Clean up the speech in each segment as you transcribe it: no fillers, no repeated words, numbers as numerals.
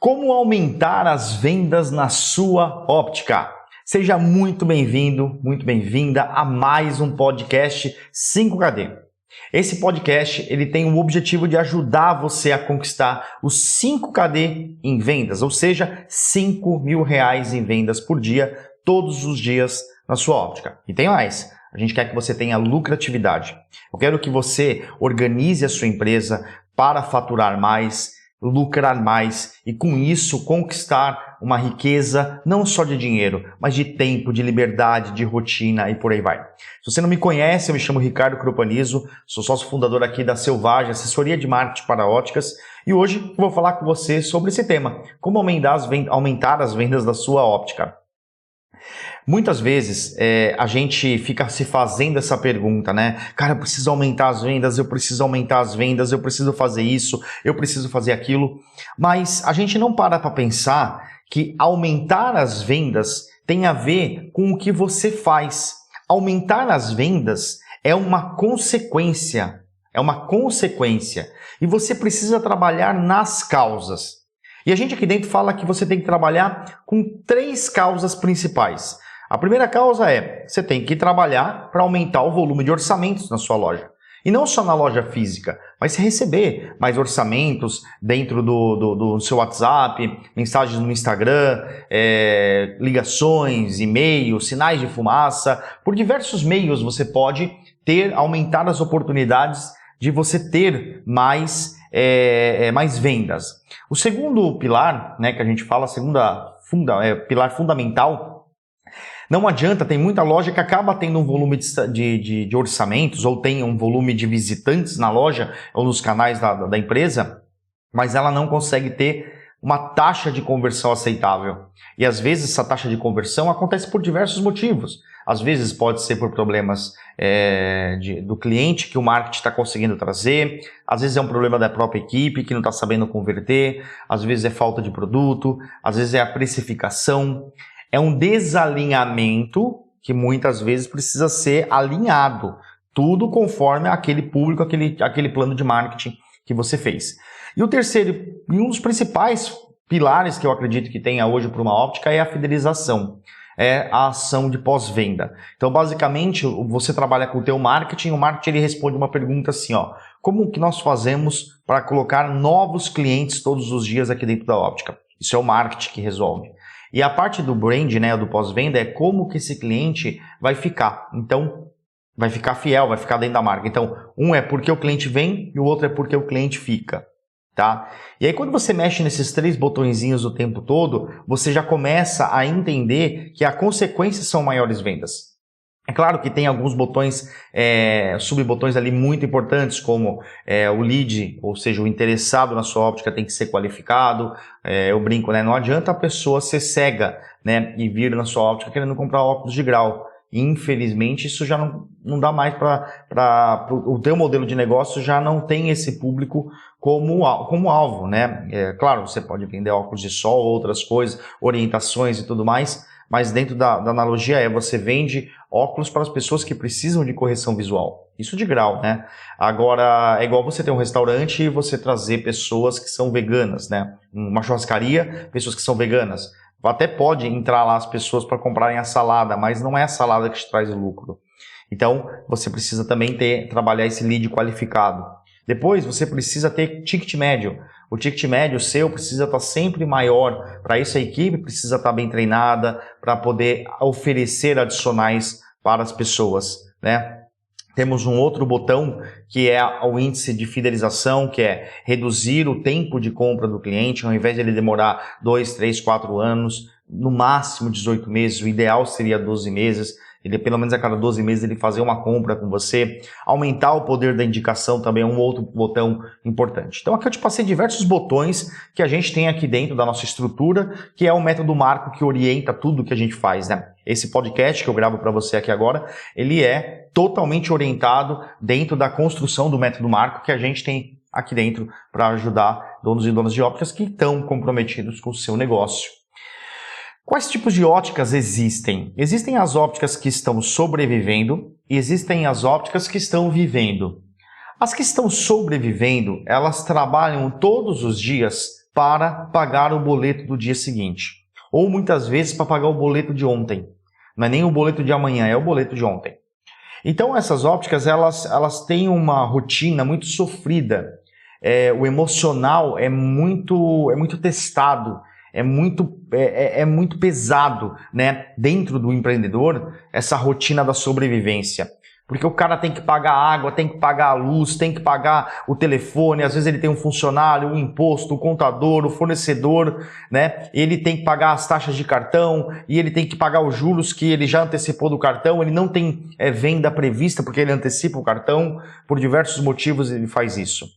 Como aumentar as vendas na sua óptica? Seja muito bem-vindo, muito bem-vinda a mais um podcast 5KD. Esse podcast ele tem o objetivo de ajudar você a conquistar os 5KD em vendas, ou seja, R$5.000 em vendas por dia, todos os dias na sua óptica. E tem mais. A gente quer que você tenha lucratividade. Eu quero que você organize a sua empresa para faturar mais, lucrar mais e com isso conquistar uma riqueza não só de dinheiro, mas de tempo, de liberdade, de rotina e por aí vai. Se você não me conhece, eu me chamo Ricardo Cropanizo, sou sócio fundador aqui da Selvagem, assessoria de marketing para óticas, e hoje eu vou falar com você sobre esse tema, como aumentar as vendas da sua óptica. Muitas vezes a gente fica se fazendo essa pergunta, né? Cara, eu preciso aumentar as vendas, eu preciso aumentar as vendas, eu preciso fazer isso, eu preciso fazer aquilo. Mas a gente não para pensar que aumentar as vendas tem a ver com o que você faz. Aumentar as vendas é uma consequência. É uma consequência. E você precisa trabalhar nas causas. E a gente aqui dentro fala que você tem que trabalhar com 3 causas principais. A primeira causa é, você tem que trabalhar para aumentar o volume de orçamentos na sua loja. E não só na loja física, mas receber mais orçamentos dentro do seu WhatsApp, mensagens no Instagram, ligações, e-mails, sinais de fumaça. Por diversos meios você pode aumentar as oportunidades de você ter mais vendas. O segundo pilar, né, que a gente fala, pilar fundamental, não adianta, tem muita loja que acaba tendo um volume de orçamentos ou tem um volume de visitantes na loja ou nos canais da empresa, mas ela não consegue ter uma taxa de conversão aceitável. E às vezes essa taxa de conversão acontece por diversos motivos. Às vezes pode ser por problemas do cliente que o marketing está conseguindo trazer, às vezes é um problema da própria equipe que não está sabendo converter, às vezes é falta de produto, às vezes é a precificação. É um desalinhamento que muitas vezes precisa ser alinhado, tudo conforme aquele público, aquele plano de marketing que você fez. E o terceiro, e um dos principais pilares que eu acredito que tenha hoje para uma óptica é a fidelização, é a ação de pós-venda. Então, basicamente, você trabalha com o teu marketing, o marketing ele responde uma pergunta assim, ó, como que nós fazemos para colocar novos clientes todos os dias aqui dentro da óptica? Isso é o marketing que resolve. E a parte do brand, né, do pós-venda, é como que esse cliente vai ficar. Então, vai ficar fiel, vai ficar dentro da marca. Então, um é porque o cliente vem e o outro é porque o cliente fica. Tá? E aí, quando você mexe nesses 3 botõezinhos o tempo todo, você já começa a entender que a consequência são maiores vendas. É claro que tem alguns botões, subbotões ali muito importantes, como o lead, ou seja, o interessado na sua óptica tem que ser qualificado. Eu brinco, né? Não adianta a pessoa ser cega, né, e vir na sua óptica querendo comprar óculos de grau. Infelizmente, isso já não dá mais para o teu modelo de negócio, já não tem esse público como alvo, né? Claro, você pode vender óculos de sol, outras coisas, orientações e tudo mais, mas dentro da analogia você vende óculos para as pessoas que precisam de correção visual. Isso de grau, né? Agora, é igual você ter um restaurante e você trazer pessoas que são veganas, né? Uma churrascaria, pessoas que são veganas. Até pode entrar lá as pessoas para comprarem a salada, mas não é a salada que te traz o lucro. Então, você precisa também trabalhar esse lead qualificado. Depois, você precisa ter ticket médio. O ticket médio seu precisa estar sempre maior. Para isso, a equipe precisa estar bem treinada para poder oferecer adicionais para as pessoas, né? Temos um outro botão que é o índice de fidelização, que é reduzir o tempo de compra do cliente, ao invés de ele demorar 2, 3, 4 anos, no máximo 18 meses, o ideal seria 12 meses, ele pelo menos a cada 12 meses ele fazer uma compra com você. Aumentar o poder da indicação também é um outro botão importante. Então aqui eu te passei diversos botões que a gente tem aqui dentro da nossa estrutura, que é o método Marco que orienta tudo que a gente faz, né? Esse podcast que eu gravo para você aqui agora, ele é totalmente orientado dentro da construção do método Marco que a gente tem aqui dentro para ajudar donos e donas de ópticas que estão comprometidos com o seu negócio. Quais tipos de ópticas existem? Existem as ópticas que estão sobrevivendo e existem as ópticas que estão vivendo. As que estão sobrevivendo, elas trabalham todos os dias para pagar o boleto do dia seguinte. Ou muitas vezes para pagar o boleto de ontem. Não é nem o boleto de amanhã, é o boleto de ontem. Então essas ópticas, elas têm uma rotina muito sofrida. O emocional é muito testado, é muito pesado, né? Dentro do empreendedor, essa rotina da sobrevivência. Porque o cara tem que pagar a água, tem que pagar a luz, tem que pagar o telefone, às vezes ele tem um funcionário, um imposto, o contador, o fornecedor, né? Ele tem que pagar as taxas de cartão e ele tem que pagar os juros que ele já antecipou do cartão, ele não tem venda prevista porque ele antecipa o cartão, por diversos motivos ele faz isso.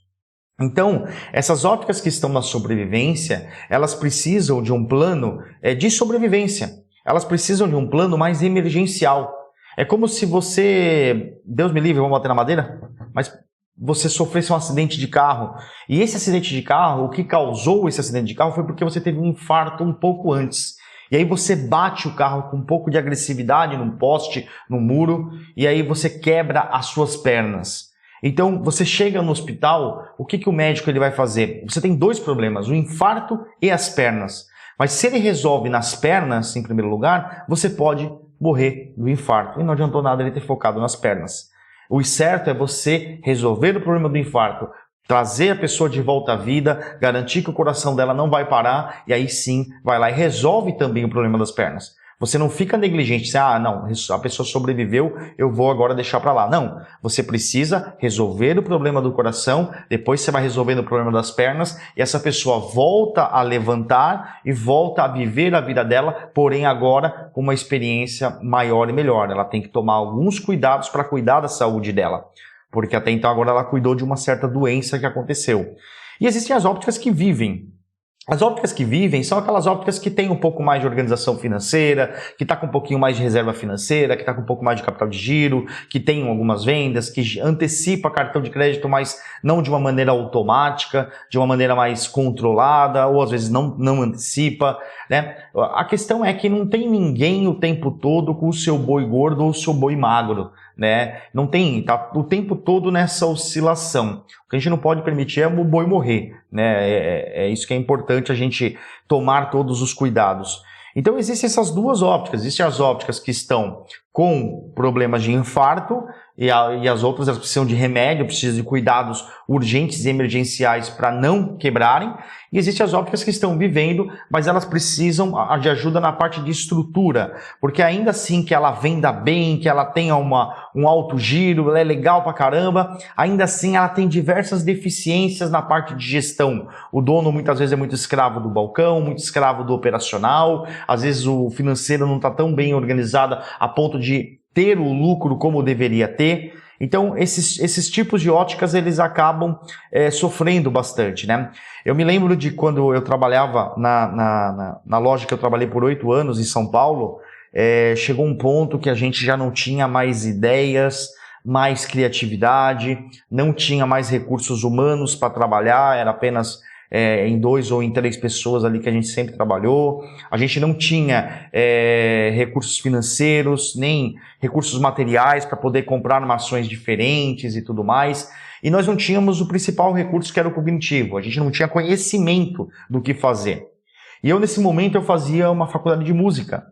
Então, essas ópticas que estão na sobrevivência, elas precisam de um plano de sobrevivência, elas precisam de um plano mais emergencial. É como se você, Deus me livre, vamos bater na madeira, mas você sofresse um acidente de carro. E esse acidente de carro, o que causou esse acidente de carro foi porque você teve um infarto um pouco antes. E aí você bate o carro com um pouco de agressividade num poste, num muro, e aí você quebra as suas pernas. Então, você chega no hospital, o que o médico ele vai fazer? Você tem dois problemas, o infarto e as pernas. Mas se ele resolve nas pernas, em primeiro lugar, você pode morrer do infarto. E não adiantou nada ele ter focado nas pernas. O certo é você resolver o problema do infarto, trazer a pessoa de volta à vida, garantir que o coração dela não vai parar, e aí sim, vai lá e resolve também o problema das pernas. Você não fica negligente, não, a pessoa sobreviveu, eu vou agora deixar para lá. Não, você precisa resolver o problema do coração, depois você vai resolvendo o problema das pernas, e essa pessoa volta a levantar e volta a viver a vida dela, porém agora com uma experiência maior e melhor. Ela tem que tomar alguns cuidados para cuidar da saúde dela, porque até então agora ela cuidou de uma certa doença que aconteceu. E existem as ópticas que vivem. As ópticas que vivem são aquelas ópticas que têm um pouco mais de organização financeira, que está com um pouquinho mais de reserva financeira, que está com um pouco mais de capital de giro, que tem algumas vendas, que antecipa cartão de crédito, mas não de uma maneira automática, de uma maneira mais controlada, ou às vezes não antecipa, né? A questão é que não tem ninguém o tempo todo com o seu boi gordo ou o seu boi magro, né? Não tem, tá o tempo todo nessa oscilação. O que a gente não pode permitir é o boi morrer, né? É isso que é importante a gente tomar todos os cuidados. Então existem essas duas ópticas. Existem as ópticas que estão com problemas de infarto e as outras elas precisam de remédio, precisam de cuidados urgentes e emergenciais para não quebrarem. E existem as ópticas que estão vivendo, mas elas precisam de ajuda na parte de estrutura, porque ainda assim que ela venda bem, que ela tenha um alto giro, ela é legal pra caramba, ainda assim ela tem diversas deficiências na parte de gestão. O dono muitas vezes é muito escravo do balcão, muito escravo do operacional, às vezes o financeiro não está tão bem organizado a ponto de ter o lucro como deveria ter. Então, esses tipos de óticas, eles acabam sofrendo bastante, né? Eu me lembro de quando eu trabalhava na loja que eu trabalhei por 8 anos em São Paulo, chegou um ponto que a gente já não tinha mais ideias, mais criatividade, não tinha mais recursos humanos para trabalhar, era apenas em 2 ou em 3 pessoas ali que a gente sempre trabalhou. A gente não tinha recursos financeiros, nem recursos materiais para poder comprar ações diferentes e tudo mais. E nós não tínhamos o principal recurso, que era o cognitivo. A gente não tinha conhecimento do que fazer. E eu, nesse momento, eu fazia uma faculdade de música.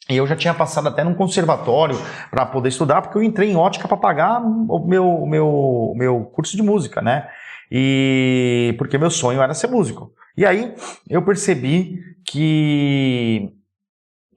E eu já tinha passado até num conservatório para poder estudar, porque eu entrei em ótica para pagar o meu curso de música, né? E porque meu sonho era ser músico. E aí eu percebi que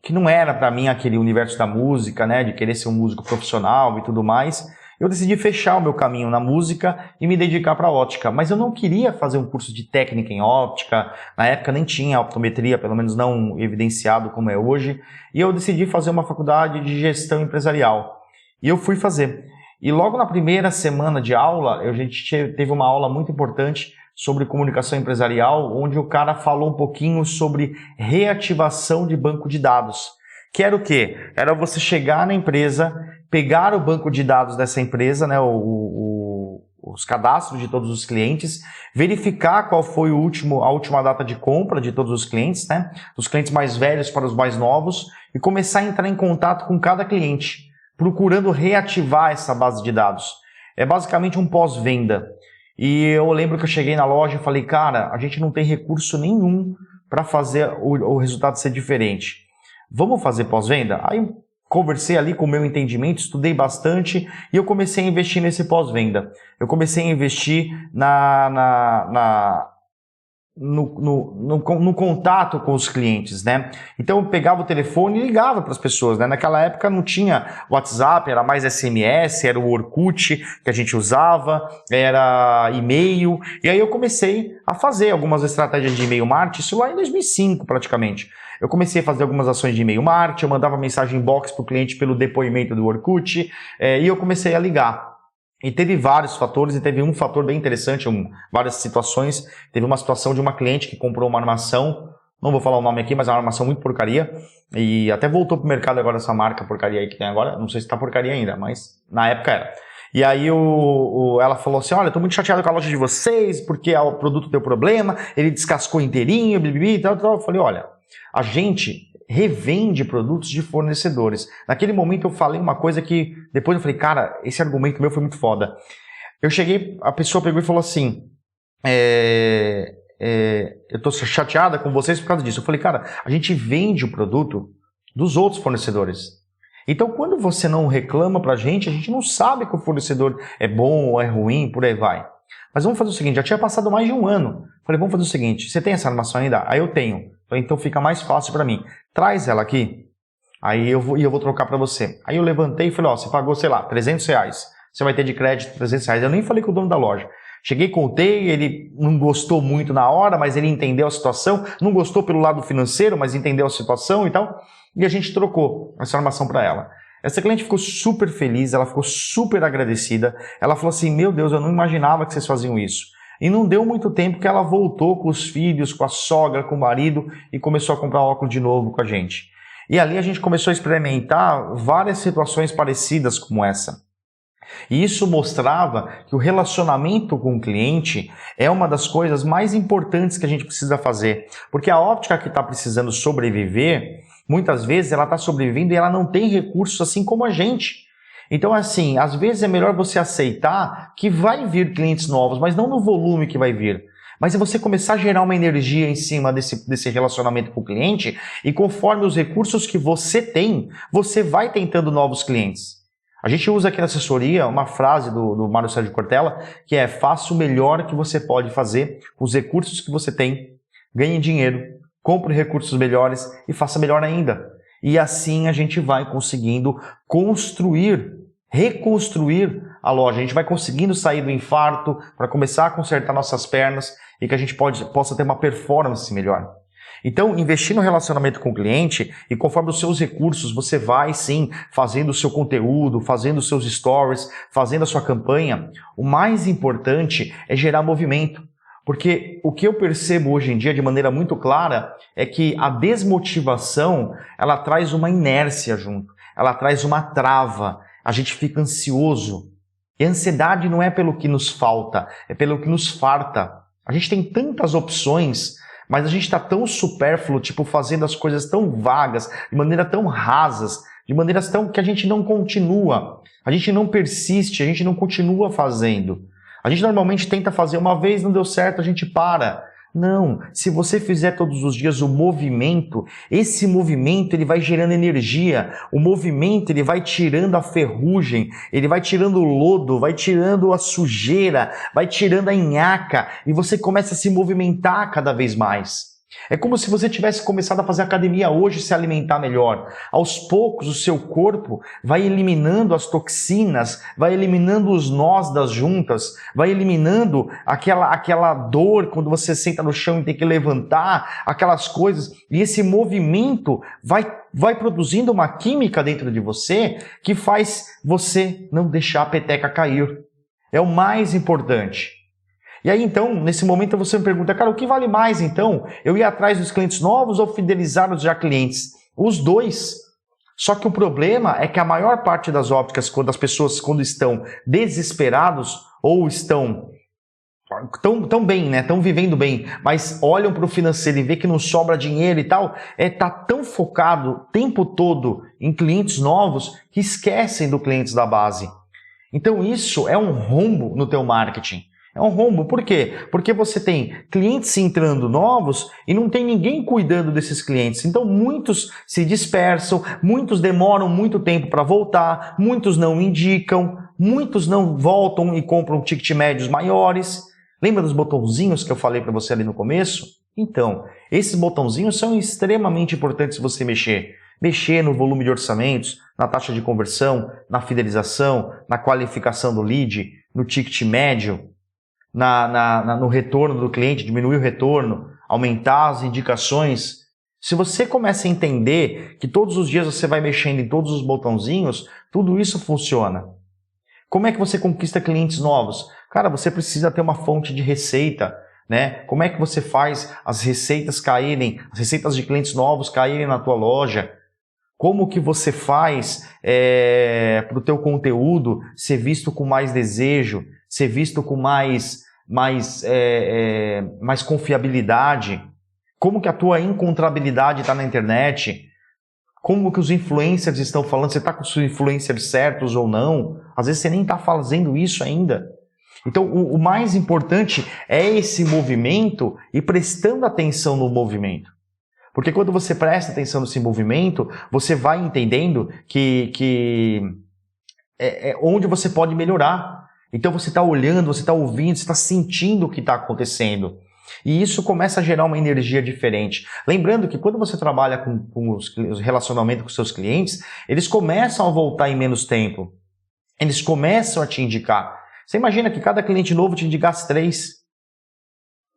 não era para mim aquele universo da música, né, de querer ser um músico profissional e tudo mais. Eu decidi fechar o meu caminho na música e me dedicar para a óptica, mas eu não queria fazer um curso de técnica em óptica. Na época nem tinha optometria, pelo menos não evidenciado como é hoje, e eu decidi fazer uma faculdade de gestão empresarial. E eu fui fazer. E logo na primeira semana de aula, a gente teve uma aula muito importante sobre comunicação empresarial, onde o cara falou um pouquinho sobre reativação de banco de dados. Que era o quê? Era você chegar na empresa, pegar o banco de dados dessa empresa, né, os cadastros de todos os clientes, verificar qual foi a última data de compra de todos os clientes, né, dos clientes mais velhos para os mais novos, e começar a entrar em contato com cada cliente, procurando reativar essa base de dados. É basicamente um pós-venda. E eu lembro que eu cheguei na loja e falei, cara, a gente não tem recurso nenhum para fazer o resultado ser diferente. Vamos fazer pós-venda? Aí conversei ali com o meu entendimento, estudei bastante e eu comecei a investir nesse pós-venda. Eu comecei a investir no contato com os clientes, né? Então eu pegava o telefone e ligava para as pessoas, né? Naquela época não tinha WhatsApp, era mais SMS, era o Orkut que a gente usava, era e-mail, e aí eu comecei a fazer algumas estratégias de e-mail marketing, isso lá em 2005 praticamente. Eu comecei a fazer algumas ações de e-mail marketing, eu mandava mensagem inbox para o cliente pelo depoimento do Orkut, e eu comecei a ligar. E teve vários fatores, e teve um fator bem interessante, várias situações. Teve uma situação de uma cliente que comprou uma armação, não vou falar o nome aqui, mas é uma armação muito porcaria, e até voltou pro mercado agora essa marca porcaria aí que tem agora, não sei se tá porcaria ainda, mas na época era. E aí ela falou assim, olha, eu tô muito chateado com a loja de vocês, porque o produto deu problema, ele descascou inteirinho, bibibi, e tal. Eu falei, olha, a gente revende produtos de fornecedores. Naquele momento eu falei uma coisa que depois eu falei, cara, esse argumento meu foi muito foda. Eu cheguei, a pessoa pegou e falou assim, eu tô chateada com vocês por causa disso. Eu falei, cara, a gente vende o produto dos outros fornecedores. Então quando você não reclama pra gente, a gente não sabe que o fornecedor é bom ou é ruim, por aí vai. Mas vamos fazer o seguinte, já tinha passado mais de um ano. Falei, vamos fazer o seguinte, você tem essa armação ainda? Aí eu tenho. Então fica mais fácil para mim. Traz ela aqui, aí eu vou trocar para você. Aí eu levantei e falei, ó, você pagou, sei lá, R$300. Você vai ter de crédito R$300. Eu nem falei com o dono da loja. Cheguei, contei, ele não gostou muito na hora, mas ele entendeu a situação. Não gostou pelo lado financeiro, mas entendeu a situação e tal. E a gente trocou essa armação para ela. Essa cliente ficou super feliz, ela ficou super agradecida. Ela falou assim, meu Deus, eu não imaginava que vocês faziam isso. E não deu muito tempo que ela voltou com os filhos, com a sogra, com o marido e começou a comprar óculos de novo com a gente. E ali a gente começou a experimentar várias situações parecidas como essa. E isso mostrava que o relacionamento com o cliente é uma das coisas mais importantes que a gente precisa fazer. Porque a óptica que está precisando sobreviver, muitas vezes ela está sobrevivendo e ela não tem recursos assim como a gente. Então, assim, às vezes é melhor você aceitar que vai vir clientes novos, mas não no volume que vai vir. Mas é você começar a gerar uma energia em cima desse relacionamento com o cliente e conforme os recursos que você tem, você vai tentando novos clientes. A gente usa aqui na assessoria uma frase do Mário Sérgio Cortella, que é faça o melhor que você pode fazer com os recursos que você tem, ganhe dinheiro, compre recursos melhores e faça melhor ainda. E assim a gente vai conseguindo reconstruir a loja. A gente vai conseguindo sair do infarto para começar a consertar nossas pernas e que a gente possa ter uma performance melhor. Então, investir no relacionamento com o cliente e conforme os seus recursos, você vai sim fazendo o seu conteúdo, fazendo os seus stories, fazendo a sua campanha. O mais importante é gerar movimento. Porque o que eu percebo hoje em dia de maneira muito clara é que a desmotivação, ela traz uma inércia junto, ela traz uma trava, a gente fica ansioso. E a ansiedade não é pelo que nos falta, é pelo que nos farta. A gente tem tantas opções, mas a gente está tão supérfluo, tipo fazendo as coisas tão vagas, de maneira tão rasas, de maneiras tão que a gente não continua, a gente não persiste, a gente não continua fazendo. A gente normalmente tenta fazer uma vez, não deu certo, a gente para. Não, se você fizer todos os dias o movimento, esse movimento ele vai gerando energia, o movimento ele vai tirando a ferrugem, ele vai tirando o lodo, vai tirando a sujeira, vai tirando a nhaca e você começa a se movimentar cada vez mais. É como se você tivesse começado a fazer academia hoje e se alimentar melhor. Aos poucos o seu corpo vai eliminando as toxinas, vai eliminando os nós das juntas, vai eliminando aquela dor quando você senta no chão e tem que levantar, aquelas coisas. E esse movimento vai produzindo uma química dentro de você que faz você não deixar a peteca cair. É o mais importante. E aí então, nesse momento você me pergunta, cara, o que vale mais então? Eu ir atrás dos clientes novos ou fidelizar os já clientes? Os dois. Só que o problema é que a maior parte das ópticas, quando as pessoas estão desesperados ou estão tão bem, né? Estão vivendo bem, mas olham para o financeiro e vê que não sobra dinheiro e tal, tá tão focado o tempo todo em clientes novos que esquecem dos clientes da base. Então isso é um rombo no teu marketing. É um rombo. Por quê? Porque você tem clientes entrando novos e não tem ninguém cuidando desses clientes. Então muitos se dispersam, muitos demoram muito tempo para voltar, muitos não indicam, muitos não voltam e compram ticket médios maiores. Lembra dos botãozinhos que eu falei para você ali no começo? Então, esses botãozinhos são extremamente importantes você mexer. Mexer no volume de orçamentos, na taxa de conversão, na fidelização, na qualificação do lead, no ticket médio, no retorno do cliente, diminuir o retorno, aumentar as indicações. Se você começa a entender que todos os dias você vai mexendo em todos os botãozinhos, tudo isso funciona. Como é que você conquista clientes novos? Cara, você precisa ter uma fonte de receita, né? Como é que você faz as receitas caírem, as receitas de clientes novos caírem na tua loja? Como que você faz para o teu conteúdo ser visto com mais desejo, ser visto com mais confiabilidade? Como que a tua encontrabilidade está na internet? Como que os influencers estão falando? Você está com os influencers certos ou não? Às vezes você nem está fazendo isso ainda. Então, o mais importante é esse movimento e prestando atenção no movimento. Porque quando você presta atenção nesse movimento, você vai entendendo que é onde você pode melhorar. Então você está olhando, você está ouvindo, você está sentindo o que está acontecendo. E isso começa a gerar uma energia diferente. Lembrando que quando você trabalha com os relacionamentos com seus clientes, eles começam a voltar em menos tempo. Eles começam a te indicar. Você imagina que cada cliente novo te indicasse 3.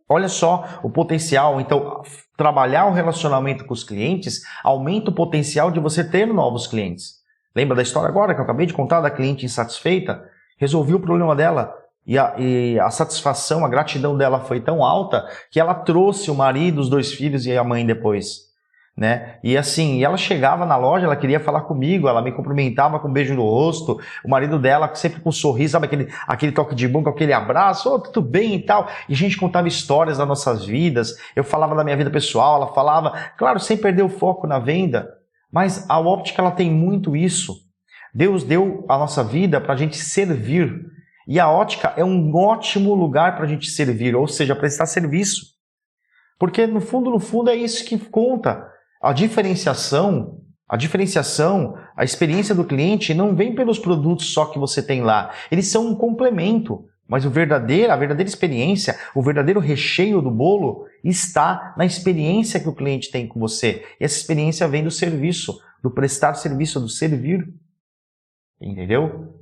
Olha só o potencial. Então, trabalhar o relacionamento com os clientes aumenta o potencial de você ter novos clientes. Lembra da história agora que eu acabei de contar da cliente insatisfeita? Resolvi o problema dela e a satisfação, a gratidão dela foi tão alta que ela trouxe o marido, os 2 filhos e a mãe depois. Né? E assim, ela chegava na loja, ela queria falar comigo, ela me cumprimentava com um beijo no rosto, o marido dela sempre com um sorriso, sabe aquele toque de boca, aquele abraço, tudo bem e tal, e a gente contava histórias das nossas vidas, eu falava da minha vida pessoal, ela falava, claro, sem perder o foco na venda, mas a óptica ela tem muito isso. Deus deu a nossa vida para a gente servir, e a ótica é um ótimo lugar para a gente servir, ou seja, prestar serviço, porque no fundo é isso que conta. A diferenciação, a experiência do cliente não vem pelos produtos só que você tem lá. Eles são um complemento, mas a verdadeira experiência, o verdadeiro recheio do bolo está na experiência que o cliente tem com você. E essa experiência vem do serviço, do prestar serviço, do servir. Entendeu?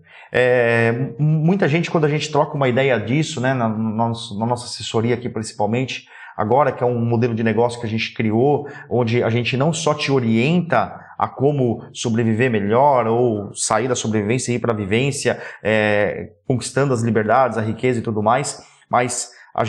Muita gente, quando a gente troca uma ideia disso, né, na nossa assessoria aqui principalmente, agora que é um modelo de negócio que a gente criou, onde a gente não só te orienta a como sobreviver melhor ou sair da sobrevivência e ir para a vivência, conquistando as liberdades, a riqueza e tudo mais, mas a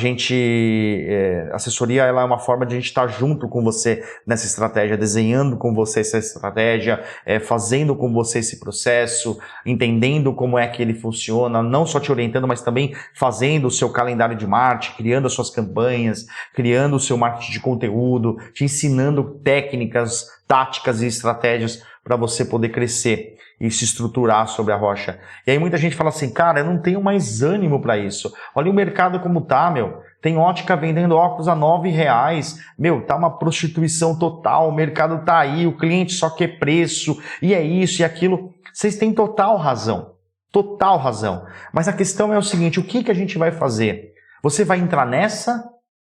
assessoria ela é uma forma de a gente estar junto com você nessa estratégia, desenhando com você essa estratégia, fazendo com você esse processo, entendendo como é que ele funciona, não só te orientando, mas também fazendo o seu calendário de marketing, criando as suas campanhas, criando o seu marketing de conteúdo, te ensinando técnicas, táticas e estratégias para você poder crescer e se estruturar sobre a rocha. E aí muita gente fala assim, cara, eu não tenho mais ânimo para isso. Olha o mercado como tá, meu. Tem ótica vendendo óculos a R$9. Meu, tá uma prostituição total, o mercado tá aí, o cliente só quer preço, e é isso e aquilo. Vocês têm total razão. Total razão. Mas a questão é o seguinte, o que a gente vai fazer? Você vai entrar nessa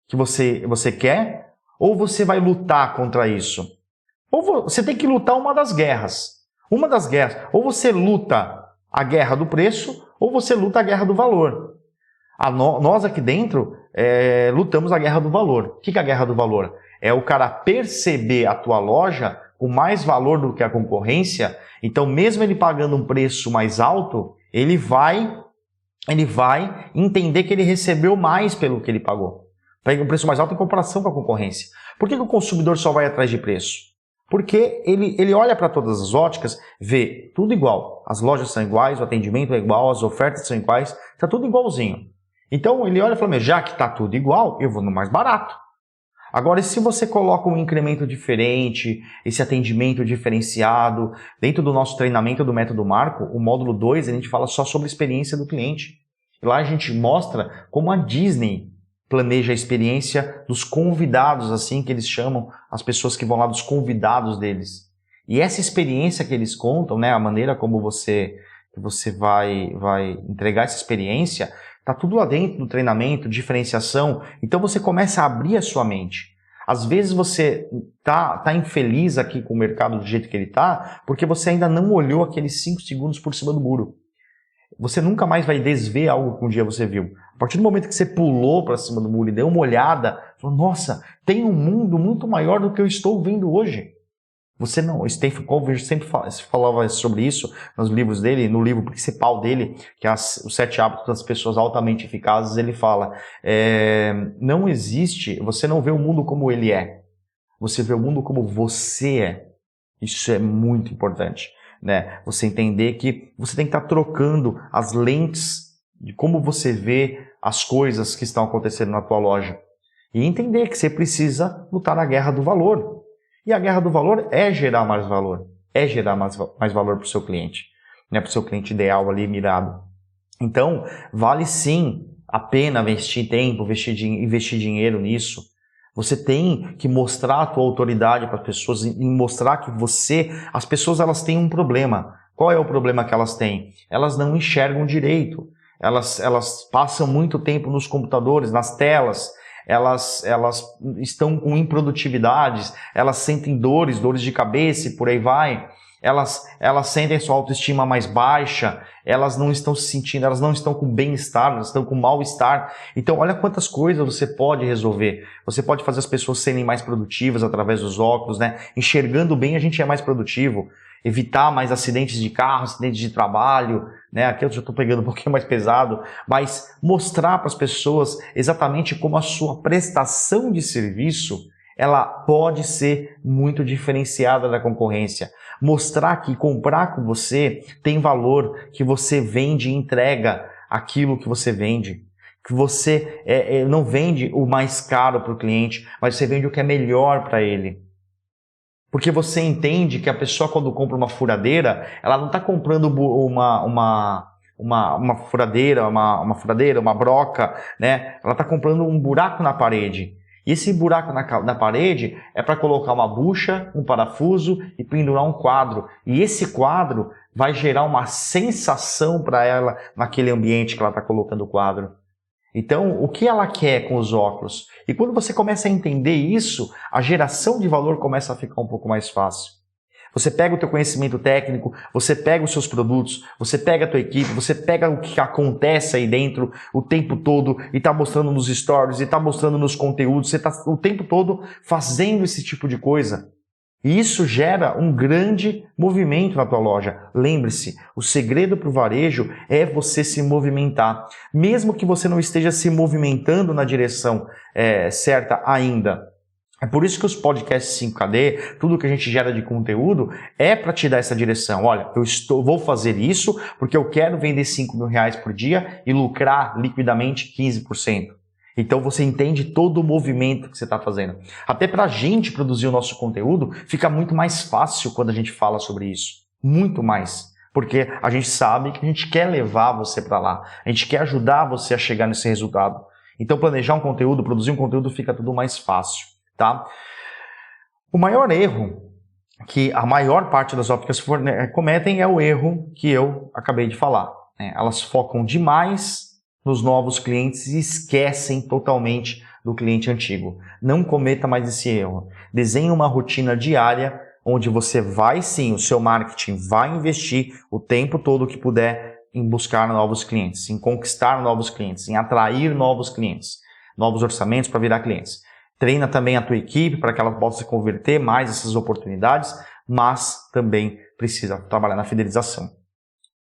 que você quer? Ou você vai lutar contra isso? Ou você tem que lutar uma das guerras. Uma das guerras. Ou você luta a guerra do preço, ou você luta a guerra do valor. Nós aqui dentro lutamos a guerra do valor. O que é a guerra do valor? É o cara perceber a tua loja com mais valor do que a concorrência. Então, mesmo ele pagando um preço mais alto, ele vai entender que ele recebeu mais pelo que ele pagou. Pega um preço mais alto em comparação com a concorrência. Por que o consumidor só vai atrás de preço? Porque ele olha para todas as óticas, vê tudo igual. As lojas são iguais, o atendimento é igual, as ofertas são iguais, está tudo igualzinho. Então ele olha e fala, já que está tudo igual, eu vou no mais barato. Agora, e se você coloca um incremento diferente, esse atendimento diferenciado, dentro do nosso treinamento do Método Marco, o módulo 2, a gente fala só sobre a experiência do cliente. Lá a gente mostra como a Disney planeja a experiência dos convidados, assim que eles chamam as pessoas que vão lá, dos convidados deles. E essa experiência que eles contam, né, a maneira como você vai entregar essa experiência, tá tudo lá dentro do treinamento, diferenciação. Então você começa a abrir a sua mente. Às vezes você tá infeliz aqui com o mercado do jeito que ele tá, porque você ainda não olhou aqueles 5 segundos por cima do muro. Você nunca mais vai desver algo que um dia você viu. A partir do momento que você pulou para cima do muro e deu uma olhada, falou, nossa, tem um mundo muito maior do que eu estou vendo hoje. Você não, o Stephen Covey sempre falava sobre isso nos livros dele, no livro principal dele, que é Os 7 Hábitos das Pessoas Altamente Eficazes, ele fala, não existe, você não vê o mundo como ele é, você vê o mundo como você é. Isso é muito importante, né? Você entender que você tem que estar trocando as lentes de como você vê as coisas que estão acontecendo na tua loja. E entender que você precisa lutar na guerra do valor. E a guerra do valor é gerar mais valor. É gerar mais valor para o seu cliente. Né? Para o seu cliente ideal ali, mirado. Então, vale sim a pena investir tempo, investir dinheiro nisso. Você tem que mostrar a tua autoridade para as pessoas e mostrar que as pessoas elas têm um problema. Qual é o problema que elas têm? Elas não enxergam direito. Elas passam muito tempo nos computadores, nas telas. Elas estão com improdutividades, elas sentem dores de cabeça e por aí vai. Elas sentem sua autoestima mais baixa, elas não estão se sentindo, elas não estão com bem-estar, elas estão com mal-estar. Então, olha quantas coisas você pode resolver. Você pode fazer as pessoas serem mais produtivas através dos óculos, né? Enxergando bem, a gente é mais produtivo. Evitar mais acidentes de carro, acidentes de trabalho, né? Aqui eu já estou pegando um pouquinho mais pesado, mas mostrar para as pessoas exatamente como a sua prestação de serviço ela pode ser muito diferenciada da concorrência. Mostrar que comprar com você tem valor, que você vende e entrega aquilo que você vende. Que você não vende o mais caro para o cliente, mas você vende o que é melhor para ele. Porque você entende que a pessoa quando compra uma furadeira, ela não está comprando uma furadeira, uma broca, né? Ela está comprando um buraco na parede. E esse buraco na parede é para colocar uma bucha, um parafuso e pendurar um quadro. E esse quadro vai gerar uma sensação para ela naquele ambiente que ela está colocando o quadro. Então, o que ela quer com os óculos? E quando você começa a entender isso, a geração de valor começa a ficar um pouco mais fácil. Você pega o teu conhecimento técnico, você pega os seus produtos, você pega a tua equipe, você pega o que acontece aí dentro o tempo todo e está mostrando nos stories, e está mostrando nos conteúdos, você está o tempo todo fazendo esse tipo de coisa. E isso gera um grande movimento na tua loja. Lembre-se, o segredo para o varejo é você se movimentar. Mesmo que você não esteja se movimentando na direção certa ainda. É por isso que os podcasts 5KD, tudo que a gente gera de conteúdo, é para te dar essa direção. Olha, vou fazer isso porque eu quero vender 5 mil reais por dia e lucrar liquidamente 15%. Então você entende todo o movimento que você está fazendo. Até para a gente produzir o nosso conteúdo, fica muito mais fácil quando a gente fala sobre isso. Muito mais. Porque a gente sabe que a gente quer levar você para lá. A gente quer ajudar você a chegar nesse resultado. Então planejar um conteúdo, produzir um conteúdo, fica tudo mais fácil. Tá? O maior erro que a maior parte das ópticas cometem é o erro que eu acabei de falar. Elas focam demais nos novos clientes e esquecem totalmente do cliente antigo. Não cometa mais esse erro. Desenhe uma rotina diária onde você vai sim, o seu marketing vai investir o tempo todo que puder em buscar novos clientes, em conquistar novos clientes, em atrair novos clientes, novos orçamentos para virar clientes. Treina também a tua equipe para que ela possa converter mais essas oportunidades, mas também precisa trabalhar na fidelização.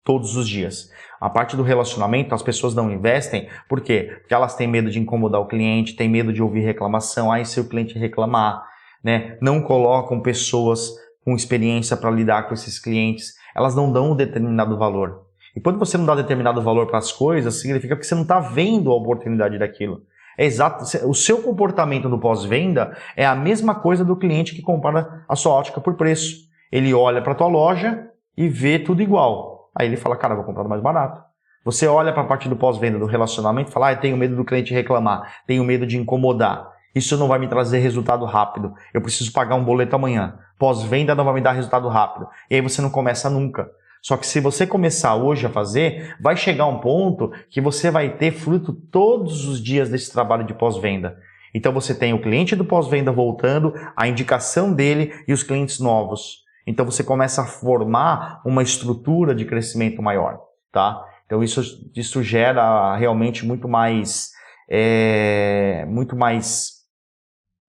Todos os dias. A parte do relacionamento, as pessoas não investem. Por quê? Porque elas têm medo de incomodar o cliente, têm medo de ouvir reclamação. Aí se o cliente reclamar, né? Não colocam pessoas com experiência para lidar com esses clientes. Elas não dão um determinado valor. E quando você não dá determinado valor para as coisas, significa que você não está vendo a oportunidade daquilo. É exato. O seu comportamento no pós-venda é a mesma coisa do cliente que compara a sua ótica por preço. Ele olha para a tua loja e vê tudo igual. Aí ele fala, cara, vou comprar mais barato. Você olha para a parte do pós-venda, do relacionamento e fala, eu tenho medo do cliente reclamar, tenho medo de incomodar. Isso não vai me trazer resultado rápido. Eu preciso pagar um boleto amanhã. Pós-venda não vai me dar resultado rápido. E aí você não começa nunca. Só que se você começar hoje a fazer, vai chegar um ponto que você vai ter fruto todos os dias desse trabalho de pós-venda. Então você tem o cliente do pós-venda voltando, a indicação dele e os clientes novos. Então você começa a formar uma estrutura de crescimento maior, tá? Então isso gera realmente muito mais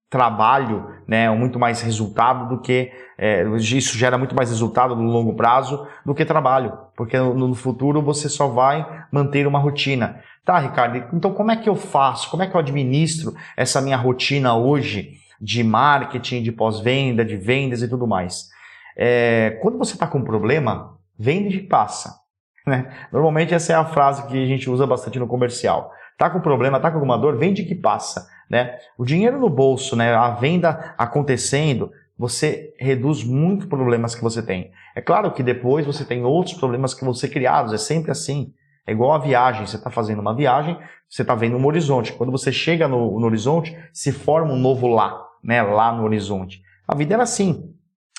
trabalho, né? Muito mais resultado do que isso gera muito mais resultado no longo prazo do que trabalho, porque no futuro você só vai manter uma rotina. Tá, Ricardo, então como é que eu faço? Como é que eu administro essa minha rotina hoje de marketing, de pós-venda, de vendas e tudo mais? Quando você está com um problema, vende e passa. Né? Normalmente essa é a frase que a gente usa bastante no comercial. Tá com problema, tá com alguma dor, vende que passa. Né? O dinheiro no bolso, né? A venda acontecendo, você reduz muito problemas que você tem. É claro que depois você tem outros problemas que vão ser criados, é sempre assim. É igual a viagem, você está fazendo uma viagem, você está vendo um horizonte. Quando você chega no horizonte, se forma um novo lá, né? Lá no horizonte. A vida era assim.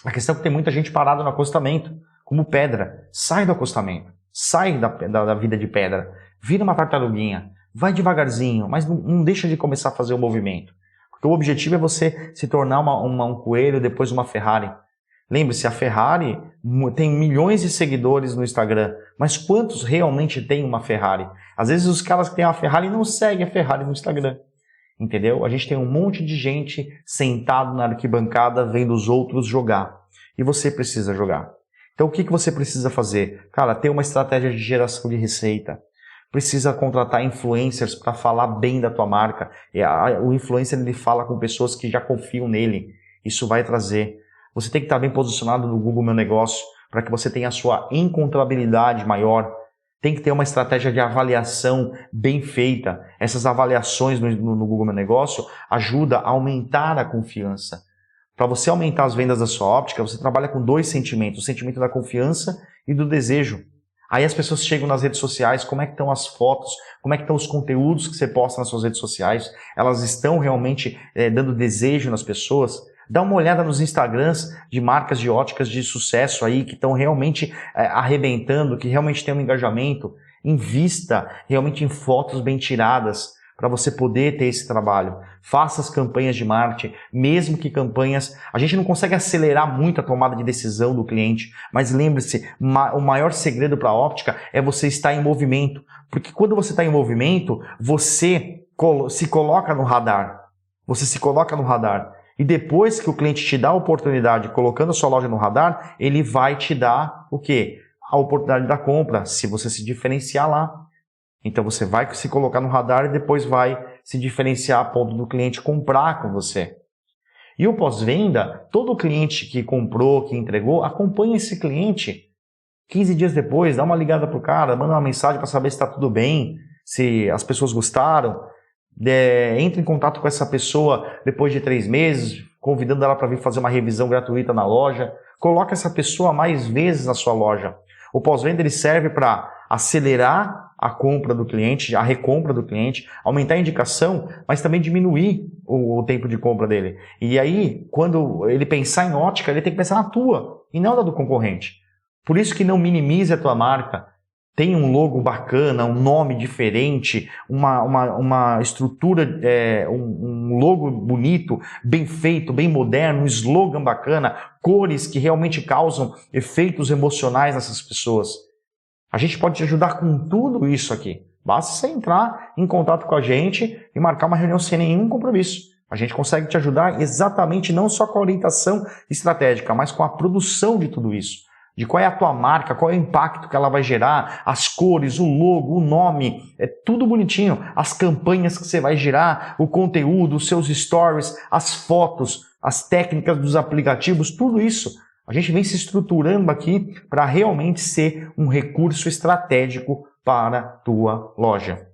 A questão é que tem muita gente parada no acostamento, como pedra. Sai do acostamento, sai da vida de pedra, vira uma tartaruguinha, vai devagarzinho, mas não deixa de começar a fazer o movimento. Porque o objetivo é você se tornar um coelho, depois uma Ferrari. Lembre-se, a Ferrari tem milhões de seguidores no Instagram, mas quantos realmente têm uma Ferrari? Às vezes os caras que têm a Ferrari não seguem a Ferrari no Instagram. Entendeu? A gente tem um monte de gente sentado na arquibancada vendo os outros jogar. E você precisa jogar. Então o que você precisa fazer? Cara, ter uma estratégia de geração de receita. Precisa contratar influencers para falar bem da tua marca. O influencer ele fala com pessoas que já confiam nele. Isso vai trazer. Você tem que estar bem posicionado no Google Meu Negócio para que você tenha a sua encontrabilidade maior. Tem que ter uma estratégia de avaliação bem feita. Essas avaliações no Google Meu Negócio ajudam a aumentar a confiança. Para você aumentar as vendas da sua óptica, você trabalha com dois sentimentos. O sentimento da confiança e do desejo. Aí as pessoas chegam nas redes sociais, como é que estão as fotos, como é que estão os conteúdos que você posta nas suas redes sociais? Elas estão realmente dando desejo nas pessoas? Dá uma olhada nos Instagrams de marcas de óticas de sucesso aí, que estão realmente arrebentando, que realmente tem um engajamento. Invista realmente em fotos bem tiradas para você poder ter esse trabalho. Faça as campanhas de marketing, mesmo que campanhas... A gente não consegue acelerar muito a tomada de decisão do cliente, mas lembre-se, o maior segredo para a óptica é você estar em movimento. Porque quando você está em movimento, você se coloca no radar. Você se coloca no radar. E depois que o cliente te dá a oportunidade, colocando a sua loja no radar, ele vai te dar o quê? A oportunidade da compra, se você se diferenciar lá. Então você vai se colocar no radar e depois vai se diferenciar a ponto do cliente comprar com você. E o pós-venda, todo cliente que comprou, que entregou, acompanha esse cliente. 15 dias depois, dá uma ligada pro cara, manda uma mensagem para saber se está tudo bem, se as pessoas gostaram. Entre em contato com essa pessoa depois de 3 meses, convidando ela para vir fazer uma revisão gratuita na loja. Coloca essa pessoa mais vezes na sua loja. O pós-venda ele serve para acelerar a compra do cliente, a recompra do cliente, aumentar a indicação, mas também diminuir o tempo de compra dele. E aí, quando ele pensar em ótica, ele tem que pensar na tua e não na do concorrente. Por isso que não minimize a tua marca. Tem um logo bacana, um nome diferente, uma estrutura, um logo bonito, bem feito, bem moderno, um slogan bacana, cores que realmente causam efeitos emocionais nessas pessoas. A gente pode te ajudar com tudo isso aqui. Basta você entrar em contato com a gente e marcar uma reunião sem nenhum compromisso. A gente consegue te ajudar exatamente não só com a orientação estratégica, mas com a produção de tudo isso. De qual é a tua marca, qual é o impacto que ela vai gerar, as cores, o logo, o nome, é tudo bonitinho. As campanhas que você vai gerar, o conteúdo, os seus stories, as fotos, as técnicas dos aplicativos, tudo isso. A gente vem se estruturando aqui para realmente ser um recurso estratégico para a tua loja.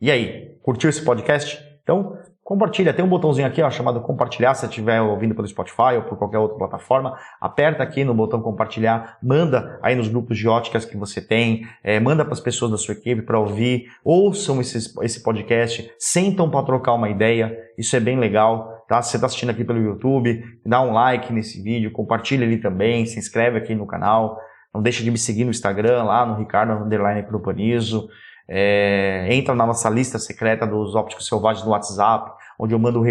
E aí, curtiu esse podcast? Então, compartilha. Tem um botãozinho aqui, ó, chamado compartilhar, se você estiver ouvindo pelo Spotify ou por qualquer outra plataforma. Aperta aqui no botão compartilhar, manda aí nos grupos de óticas que você tem, manda para as pessoas da sua equipe para ouvir, ouçam esse podcast, sentam para trocar uma ideia, isso é bem legal, tá? Se você está assistindo aqui pelo YouTube, dá um like nesse vídeo, compartilha ali também, se inscreve aqui no canal, não deixa de me seguir no Instagram, lá no Ricardo_Propanizo. Entra na nossa lista secreta dos ópticos selvagens no WhatsApp, onde eu mando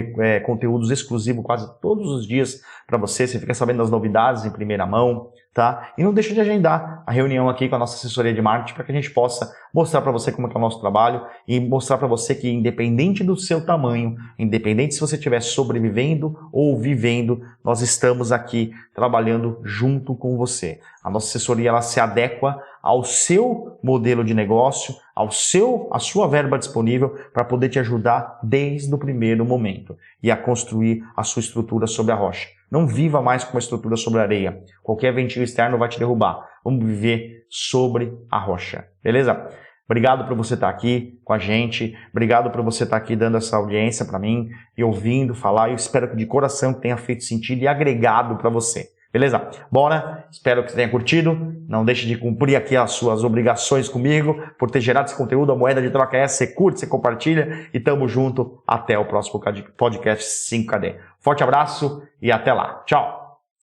conteúdos exclusivos quase todos os dias para você fica sabendo das novidades em primeira mão, tá? E não deixa de agendar a reunião aqui com a nossa assessoria de marketing para que a gente possa mostrar para você como é que é o nosso trabalho e mostrar para você que independente do seu tamanho, independente se você estiver sobrevivendo ou vivendo, nós estamos aqui trabalhando junto com você. A nossa assessoria ela se adequa ao seu modelo de negócio, à sua verba disponível para poder te ajudar desde o primeiro momento e a construir a sua estrutura sobre a rocha. Não viva mais com uma estrutura sobre a areia. Qualquer ventinho externo vai te derrubar. Vamos viver sobre a rocha. Beleza? Obrigado por você estar aqui com a gente. Obrigado por você estar aqui dando essa audiência para mim e ouvindo falar. Eu espero que de coração tenha feito sentido e agregado para você. Beleza? Bora? Espero que você tenha curtido. Não deixe de cumprir aqui as suas obrigações comigo por ter gerado esse conteúdo. A moeda de troca é essa. Você curte, você compartilha e tamo junto. Até o próximo podcast 5KD. Forte abraço e até lá. Tchau!